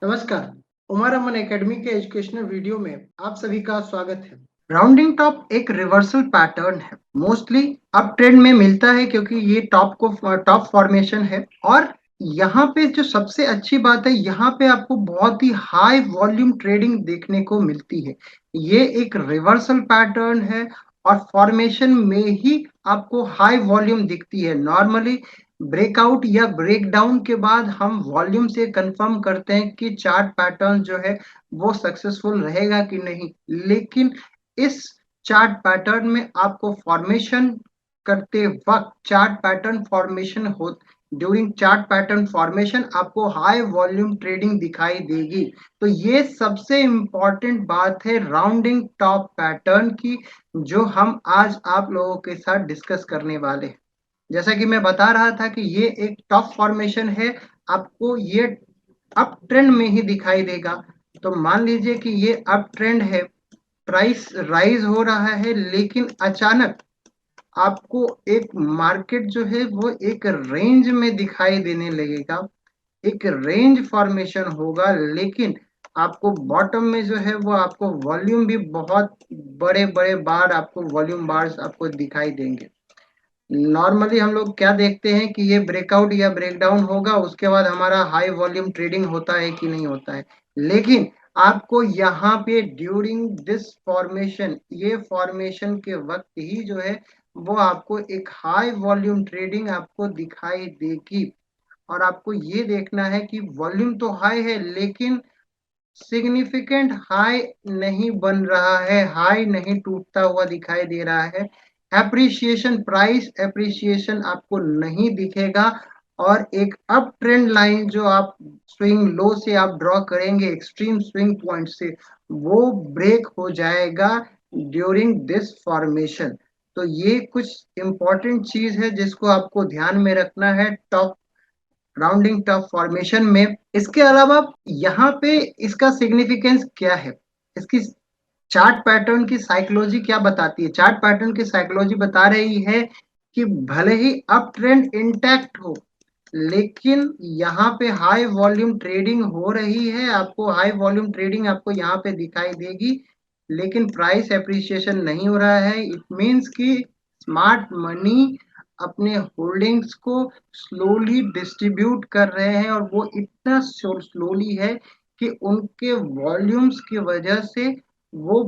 नमस्कार। उमर अमन एकेडमी के educational video में आप सभी का स्वागत है। राउंडिंग टॉप एक रिवर्सल पैटर्न है, मोस्टली अप ट्रेंड में मिलता है क्योंकि ये टॉप फॉर्मेशन है। और यहाँ पे जो सबसे अच्छी बात है, यहाँ पे आपको बहुत ही हाई वॉल्यूम ट्रेडिंग देखने को मिलती है। ये एक रिवर्सल पैटर्न है और फॉर्मेशन में ही आपको हाई वॉल्यूम दिखती है। नॉर्मली ब्रेकआउट या ब्रेकडाउन के बाद हम वॉल्यूम से कंफर्म करते हैं कि चार्ट पैटर्न जो है वो सक्सेसफुल रहेगा कि नहीं। लेकिन इस चार्ट पैटर्न में आपको फॉर्मेशन करते वक्त चार्ट पैटर्न फॉर्मेशन हो ड्यूरिंग चार्ट पैटर्न फॉर्मेशन आपको हाई वॉल्यूम ट्रेडिंग दिखाई देगी। तो ये सबसे इम्पॉर्टेंट बात है राउंडिंग टॉप पैटर्न की, जो हम आज आप लोगों के साथ डिस्कस करने वाले हैं। जैसा कि मैं बता रहा था कि ये एक टॉप फॉर्मेशन है, आपको ये अप ट्रेंड में ही दिखाई देगा। तो मान लीजिए कि ये अप ट्रेंड है, प्राइस राइज हो रहा है, लेकिन अचानक आपको एक मार्केट जो है वो एक रेंज में दिखाई देने लगेगा, एक रेंज फॉर्मेशन होगा। लेकिन आपको बॉटम में जो है वो आपको वॉल्यूम भी बहुत बड़े बड़े बार आपको वॉल्यूम बार्स आपको दिखाई देंगे। नॉर्मली हम लोग क्या देखते हैं कि ये ब्रेकआउट या ब्रेकडाउन होगा, उसके बाद हमारा हाई वॉल्यूम ट्रेडिंग होता है कि नहीं होता है। लेकिन आपको यहाँ पे ड्यूरिंग दिस फॉर्मेशन, ये फॉर्मेशन के वक्त ही जो है वो आपको एक हाई वॉल्यूम ट्रेडिंग आपको दिखाई देगी। और आपको ये देखना है कि वॉल्यूम तो हाई है, लेकिन सिग्निफिकेंट हाई नहीं बन रहा है, हाई नहीं टूटता हुआ दिखाई दे रहा है। एप्रिसिएशन, प्राइस एप्रिसिएशन आपको नहीं दिखेगा। और एक अप ट्रेंड लाइन जो आप स्विंग लो से आप ड्रॉ करेंगे एक्सट्रीम स्विंग पॉइंट से, वो ब्रेक हो जाएगा ड्यूरिंग दिस फॉर्मेशन। तो ये कुछ इंपॉर्टेंट चीज है जिसको आपको ध्यान में रखना है टॉप राउंडिंग टफ फॉर्मेशन में। इसके अलावा यहाँ पे इसका सिग्निफिकेंस क्या है, इसकी चार्ट पैटर्न की साइकोलॉजी क्या बताती है। चार्ट पैटर्न की साइकोलॉजी बता रही है कि भले ही अप ट्रेंड इंटैक्ट हो, लेकिन यहाँ पे हाई वॉल्यूम ट्रेडिंग हो रही है, आपको हाई वॉल्यूम ट्रेडिंग आपको यहाँ पे दिखाई देगी, लेकिन प्राइस एप्रिसिएशन नहीं हो रहा है। इट मीन्स कि स्मार्ट मनी अपने होल्डिंग्स को स्लोली डिस्ट्रीब्यूट कर रहे हैं, और वो इतना स्लोली है कि उनके वॉल्यूम्स की वजह से वो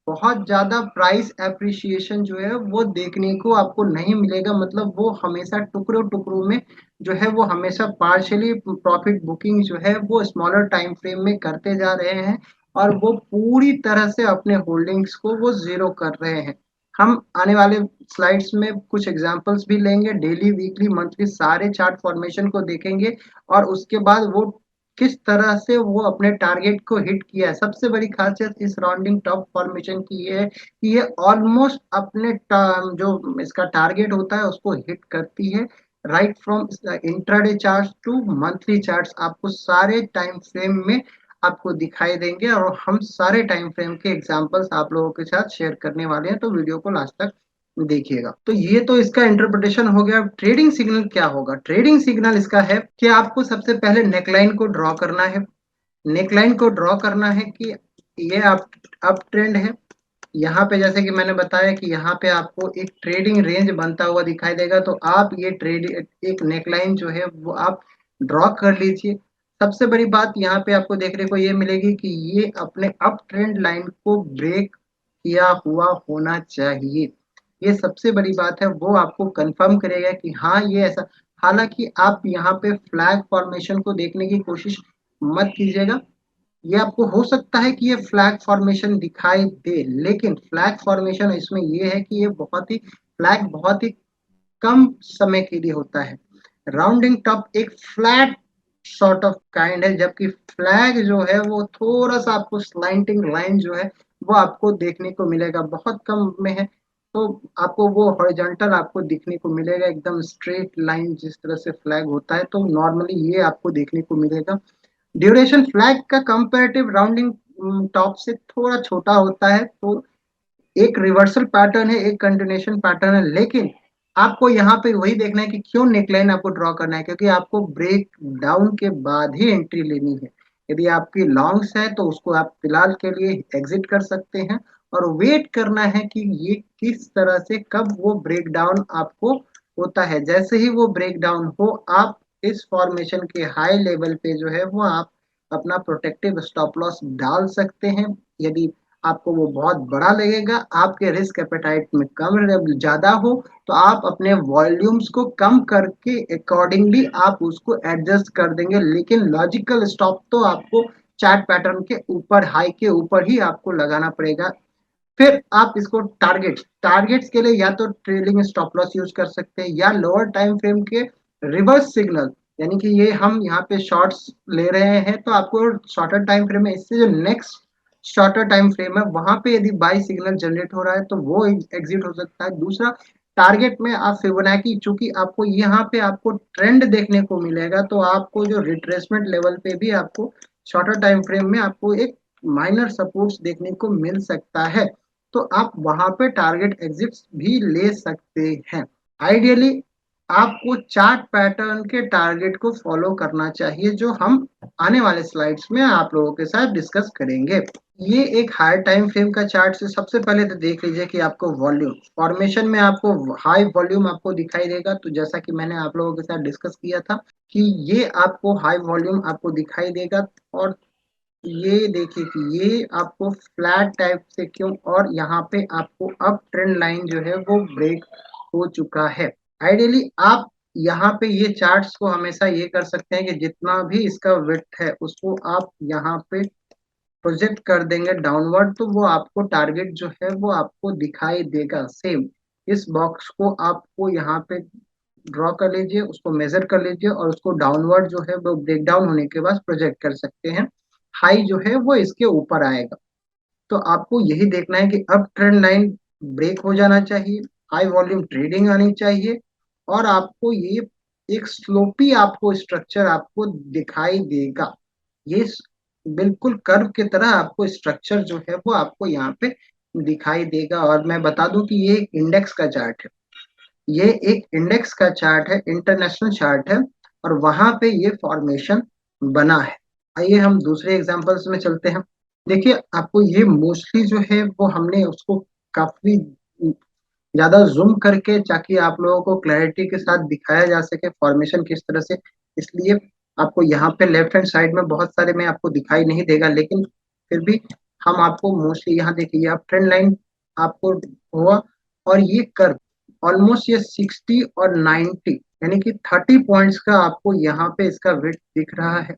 बहुत ज्यादा प्राइस एप्रिसिएशन जो है वो देखने को आपको नहीं मिलेगा। मतलब वो हमेशा टुकड़ों टुकड़ों में जो है वो हमेशा पार्शियली प्रॉफिट बुकिंग जो है वो स्मॉलर टाइम फ्रेम में करते जा रहे हैं, और वो पूरी तरह से अपने होल्डिंग्स को वो जीरो कर रहे हैं। हम आने वाले स्लाइड्स में कुछ एग्जांपल्स भी लेंगे, डेली वीकली मंथली सारे चार्ट फॉर्मेशन को देखेंगे, और उसके बाद वो किस तरह से वो अपने टारगेट को हिट किया है। सबसे बड़ी खासियत इस राउंडिंग टॉप फॉर्मेशन की ये है कि ये ऑलमोस्ट अपने जो इसका टारगेट होता है उसको हिट करती है। Right from intraday chart to monthly charts आपको सारे टाइम फ्रेम में आपको दिखाई देंगे, और हम सारे टाइम फ्रेम के एग्जांपल्स आप लोगों के साथ शेयर करने वाले हैं। तो वीडियो को लास्ट तक देखिएगा। तो ये तो इसका इंटरप्रिटेशन हो गया। ट्रेडिंग सिग्नल क्या होगा? ट्रेडिंग सिग्नल इसका है कि आपको सबसे पहले नेकलाइन को ड्रॉ करना है। नेकलाइन को ड्रॉ करना है कि ये अप ट्रेंड है। यहाँ पे जैसे कि मैंने बताया कि यहाँ पे आपको एक ट्रेडिंग रेंज बनता हुआ दिखाई देगा, तो आप ये ट्रेड एक नेकलाइन जो है वो आप ड्रॉ कर लीजिए। सबसे बड़ी बात यहाँ पे आपको देखने को ये मिलेगी कि ये अपने अप ट्रेंड लाइन को ब्रेक किया हुआ होना चाहिए। ये सबसे बड़ी बात है, वो आपको कंफर्म करेगा कि हाँ ये ऐसा। हालांकि आप यहाँ पे फ्लैग फॉर्मेशन को देखने की कोशिश मत कीजिएगा। ये आपको हो सकता है कि ये फ्लैग फॉर्मेशन दिखाई दे, लेकिन फ्लैग फॉर्मेशन इसमें ये है कि ये बहुत ही कम समय के लिए होता है। राउंडिंग टॉप एक फ्लैट सॉर्ट ऑफ काइंड है, जबकि फ्लैग जो है वो थोड़ा सा आपको स्लाइंटिंग लाइन जो है वो आपको देखने को मिलेगा, बहुत कम में है। तो आपको वो हॉरिजॉन्टल आपको दिखने को मिलेगा, एकदम स्ट्रेट लाइन जिस तरह से फ्लैग होता है, तो नॉर्मली ये आपको देखने को मिलेगा। ड्यूरेशन फ्लैग का कंपैरेटिव राउंडिंग टॉप से थोड़ा छोटा होता है, तो एक रिवर्सल पैटर्न है, एक कंटिन्यूएशन पैटर्न है। लेकिन आपको यहाँ पे वही देखना है कि क्यों नेकलाइन आपको ड्रॉ करना है, क्योंकि आपको ब्रेक डाउन के बाद ही एंट्री लेनी है। यदि आपकी लॉन्ग्स है तो उसको आप फिलहाल के लिए एग्जिट कर सकते हैं और वेट करना है कि ये किस तरह से कब वो ब्रेक डाउन आपको होता है। जैसे ही वो ब्रेक डाउन हो, आप इस फॉर्मेशन के हाई लेवल पे जो है वो आप अपना प्रोटेक्टिव स्टॉप लॉस डाल सकते हैं। यदि आपको वो बहुत बड़ा लगेगा, आपके रिस्क एपेटाइट में कम ज्यादा हो, तो आप अपने वॉल्यूम्स को कम करके अकॉर्डिंगली आप उसको एडजस्ट कर देंगे। लेकिन लॉजिकल स्टॉप तो आपको चार्ट पैटर्न के ऊपर, हाई के ऊपर ही आपको लगाना पड़ेगा। फिर आप इसको टारगेट्स के लिए या तो ट्रेलिंग स्टॉप लॉस यूज कर सकते हैं या लोअर टाइम फ्रेम के रिवर्स सिग्नल, यानी कि ये हम यहाँ पे शॉर्ट्स ले रहे हैं तो आपको शॉर्टर टाइम फ्रेम में इससे जो नेक्स्ट शॉर्टर टाइम फ्रेम है वहां पे यदि बाई सिग्नल जनरेट हो रहा है तो वो एग्जिट हो सकता है। दूसरा, टारगेट में आप फिबोनाची, चूंकि आपको यहाँ पे आपको ट्रेंड देखने को मिलेगा तो आपको जो रिट्रेसमेंट लेवल पे भी आपको शॉर्टर टाइम फ्रेम में आपको एक माइनर सपोर्ट्स देखने को मिल सकता है, तो आप वहां पे टारगेट एग्जिट्स भी ले सकते हैं। आइडियली आपको चार्ट पैटर्न के टारगेट को फॉलो करना चाहिए, जो हम आने वाले स्लाइड्स में आप लोगों के साथ डिस्कस करेंगे। ये एक हायर टाइम फ्रेम का चार्ट से सबसे पहले तो देख लीजिए कि आपको वॉल्यूम फॉर्मेशन में आपको हाई वॉल्यूम आपको दिखाई देगा। तो जैसा कि मैंने आप लोगों के साथ डिस्कस किया था कि ये आपको हाई वॉल्यूम आपको दिखाई देगा, और ये देखिए कि ये आपको फ्लैट टाइप से क्यों, और यहाँ पे आपको अप ट्रेंड लाइन जो है वो ब्रेक हो चुका है। आइडियली आप यहाँ पे ये चार्ट्स को हमेशा ये कर सकते हैं कि जितना भी इसका विड्थ है उसको आप यहाँ पे प्रोजेक्ट कर देंगे डाउनवर्ड, तो वो आपको टारगेट जो है वो आपको दिखाई देगा। सेम इस बॉक्स को आपको यहाँ पे ड्रॉ कर लीजिए, उसको मेजर कर लीजिए और उसको डाउनवर्ड जो है वो ब्रेक डाउन होने के बाद प्रोजेक्ट कर सकते हैं। हाई जो है वो इसके ऊपर आएगा, तो आपको यही देखना है कि अब ट्रेंड लाइन ब्रेक हो जाना चाहिए, हाई वॉल्यूम ट्रेडिंग आनी चाहिए, और आपको ये एक स्लोपी आपको स्ट्रक्चर आपको दिखाई देगा। ये बिल्कुल कर्व की तरह आपको स्ट्रक्चर जो है वो आपको यहाँ पे दिखाई देगा। और मैं बता दूं कि ये एक इंडेक्स का चार्ट है, ये एक इंडेक्स का चार्ट है, इंटरनेशनल चार्ट है, और वहां पे ये फॉर्मेशन बना है। आइए हम दूसरे एग्जांपल्स में चलते हैं। देखिए आपको ये मोस्टली जो है वो हमने उसको काफी ज्यादा जूम करके ताकि आप लोगों को क्लैरिटी के साथ दिखाया जा सके फॉर्मेशन किस तरह से, इसलिए आपको यहाँ पे लेफ्ट हैंड साइड में बहुत सारे में आपको दिखाई नहीं देगा, लेकिन फिर भी हम आपको मोस्टली यहाँ देखिए आप ट्रेंड लाइन आपको हुआ, और ये कर्व ऑलमोस्ट ये 60 और 90 यानी कि 30 पॉइंट्स का आपको यहाँ पे इसका वेट दिख रहा है।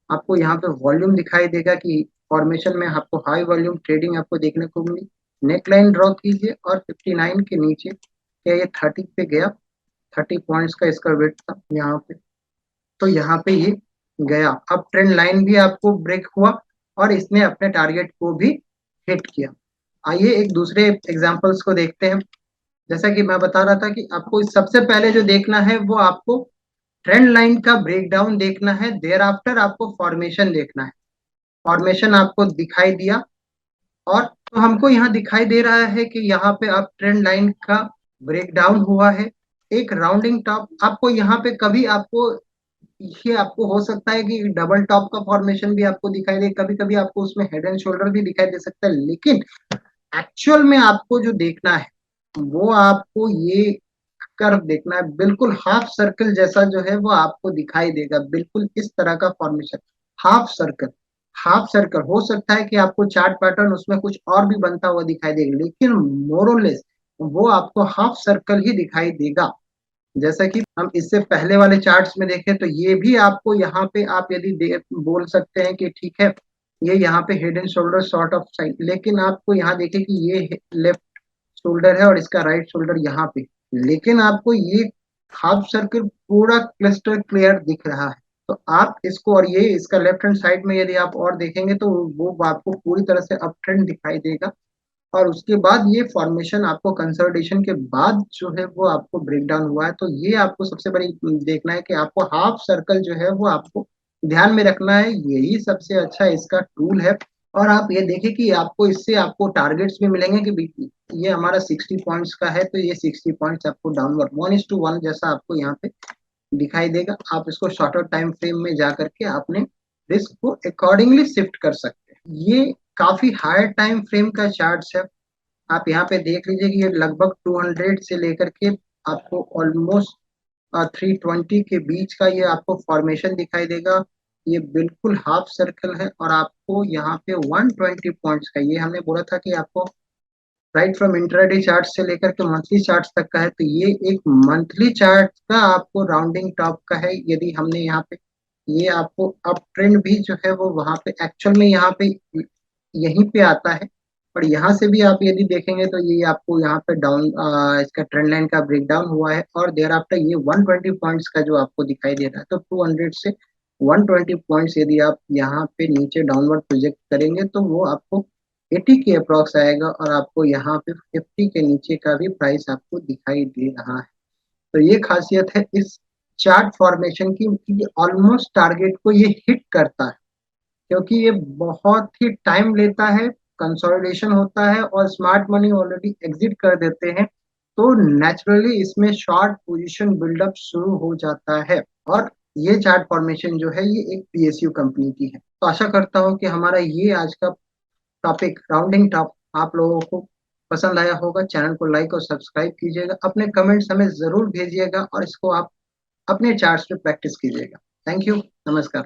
आपको यहाँ पे वॉल्यूम दिखाई देगा कि फॉर्मेशन में आपको हाई वॉल्यूम ट्रेडिंग आपको देखने को मिली। नेक लाइन ड्रॉ कीजिए और 59 के नीचे क्या ये 30 पे गया, 30 पॉइंट्स का इसका वेट था यहाँ पे, तो यहाँ पे ये गया। अब ट्रेंड लाइन भी आपको ब्रेक हुआ और इसने अपने टारगेट को भी हिट किया। आइए एक दूसरे एग्जांपल्स को देखते हैं। जैसा कि मैं बता रहा था कि आपको सबसे पहले जो देखना है वो आपको ट्रेंड लाइन का ब्रेकडाउन देखना है, देयर आफ्टर आपको फॉर्मेशन देखना है। फॉर्मेशन आपको दिखाई दिया, और तो हमको यहाँ दिखाई दे रहा है कि यहाँ पे अब ट्रेंड लाइन का ब्रेकडाउन हुआ है। एक राउंडिंग टॉप आपको यहाँ पे कभी आपको ये आपको हो सकता है कि डबल टॉप का फॉर्मेशन भी आपको दिखाई दे, कभी कभी आपको उसमें हेड एंड शोल्डर भी दिखाई दे सकता है, लेकिन एक्चुअल में आपको जो देखना है वो आपको ये कर्व देखना है। बिल्कुल हाफ सर्कल जैसा जो है वो आपको दिखाई देगा, बिल्कुल इस तरह का formation half circle. Half circle हो सकता है कि आपको चार्ट पैटर्न उसमें कुछ और भी बनता हुआ दिखाई देगा, लेकिन मोरलेस वो आपको हाफ सर्कल ही दिखाई देगा। जैसा कि हम इससे पहले वाले चार्ट्स में देखें तो ये भी आपको यहाँ पे आप यदि बोल सकते हैं कि ठीक है ये यहाँ पे head and shoulder sort of side, लेकिन आपको यहाँ देखें कि ये लेफ्ट शोल्डर है और इसका राइट शोल्डर यहाँ पे, लेकिन आपको ये हाफ सर्कल पूरा क्लस्टर क्लियर दिख रहा है। तो आप इसको, और ये इसका लेफ्ट हैंड साइड में यदि आप और देखेंगे तो वो आपको पूरी तरह से अप ट्रेंड दिखाई देगा। और उसके बाद ये फॉर्मेशन आपको कंसोलिडेशन के बाद जो है वो आपको ब्रेक डाउन हुआ है। तो ये आपको सबसे बड़ी देखना है कि आपको हाफ सर्कल जो है वो आपको ध्यान में रखना है, यही सबसे अच्छा इसका टूल है। और आप ये देखें कि आपको इससे आपको टारगेट्स भी मिलेंगे कि ये हमारा 60 पॉइंट्स का है तो ये 60 पॉइंट्स आपको डाउनवर्ड 1:1 जैसा आपको यहाँ पे दिखाई देगा। आप इसको शॉर्टर टाइम फ्रेम में जा करके आपने रिस्क को अकॉर्डिंगली शिफ्ट कर सकते हैं। ये काफी हायर टाइम फ्रेम का चार्ट है। आप यहाँ पे देख लीजिए कि ये लगभग 200 से लेकर के आपको ऑलमोस्ट 320 के बीच का ये आपको फॉर्मेशन दिखाई देगा। ये बिल्कुल हाफ सर्कल है और आपको यहाँ पे 120 पॉइंट्स का, ये हमने बोला था कि आपको राइट फ्रॉम इंट्राडे चार्ट से लेकर के मंथली चार्ट तक का है, तो ये एक मंथली चार्ट का आपको राउंडिंग टॉप का है। यदि हमने यहाँ पे ये आपको अप ट्रेंड भी जो है वो वहां पे एक्चुअल में यहाँ पे यहीं पे आता है, और यहाँ से भी आप यदि देखेंगे तो ये आपको यहाँ पे डाउन इसका ट्रेंड लाइन का ब्रेकडाउन हुआ है, और देयर आफ्टर ये 120 पॉइंट्स का जो आपको दिखाई दे रहा है, तो 200 से 120 पॉइंट्स यदि आप यहाँ पे नीचे डाउनवर्ड प्रोजेक्ट करेंगे तो वो आपको 80 के अप्रॉक्स आएगा, और आपको यहाँ पे 50 के नीचे का भी प्राइस आपको दिखाई दे रहा है। तो ये खासियत है इस चार्ट फॉर्मेशन की कि ऑलमोस्ट टारगेट को ये हिट करता है, क्योंकि ये बहुत ही टाइम लेता है, कंसोलिडेशन होता है और स्मार्ट मनी ऑलरेडी एग्जिट कर देते हैं, तो नेचुरली इसमें शॉर्ट पोजीशन बिल्डअप शुरू हो जाता है। और ये चार्ट फॉर्मेशन जो है ये एक पीएसयू कंपनी की है। तो आशा करता हूँ कि हमारा ये आज का टॉपिक राउंडिंग टॉप आप लोगों को पसंद आया होगा। चैनल को लाइक और सब्सक्राइब कीजिएगा, अपने कमेंट्स हमें जरूर भेजिएगा और इसको आप अपने चार्ट्स पे प्रैक्टिस कीजिएगा। थैंक यू, नमस्कार।